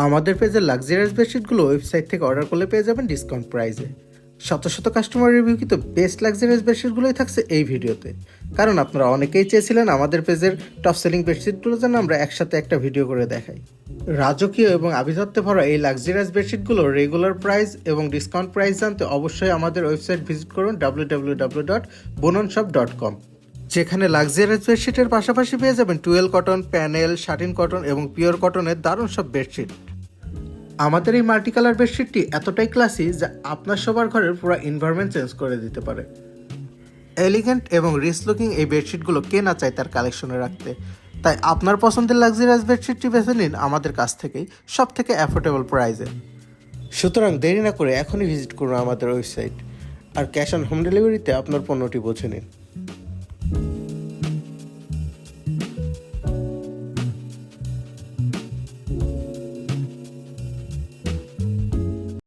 আমাদের পেজের luxurious বেডশিটগুলো website থেকে অর্ডার করলে পেয়ে যাবেন ডিসকাউন্ট প্রাইসে। শত শত কাস্টমার রিভিউ কিন্তু বেস্ট লাক্সারিয়াস বেডশিটগুলোই থাকছে এই ভিডিওতে। কারণ আপনারা অনেকেই চেয়েছিলেন আমাদের পেজের টপ সেলিং বেডশিটগুলো যেন আমরা একসাথে একটা ভিডিও করে দেখাই। রাজকীয় এবং আভিজাত্যে ভরা এই লাক্সারিয়াস বেডশিটগুলোর রেগুলার প্রাইস এবং ডিসকাউন্ট প্রাইস জানতে অবশ্যই আমাদের ওয়েবসাইট ভিজিট করুন www.bononshop.com, যেখানে লাক্সারিয়াস বেডশিটের পাশাপাশি পেয়ে যাবেন টুয়েল কটন, প্যানেল, শাটিন কটন এবং পিওর কটনের দারুণ সব বেডশিট। আমাদের এই মাল্টি কালার বেডশিটটি এতটাই ক্লাসি যা আপনার সবার ঘরের পুরো এনভায়রনমেন্ট চেঞ্জ করে দিতে পারে। এলিগেন্ট এবং রিচ লুকিং এই বেডশিটগুলো কে না চায় তার কালেকশনে রাখতে। তাই আপনার পছন্দের লাক্সারিয়াস বেডশিটটি বেছে নিন আমাদের কাছ থেকেই সব থেকে অ্যাফোর্ডেবল প্রাইসে। সুতরাং দেরি না করে এখনই ভিজিট করুন আমাদের ওয়েবসাইট আর ক্যাশ অন হোম ডেলিভারিতে আপনার পণ্যটি বুঝে নিন।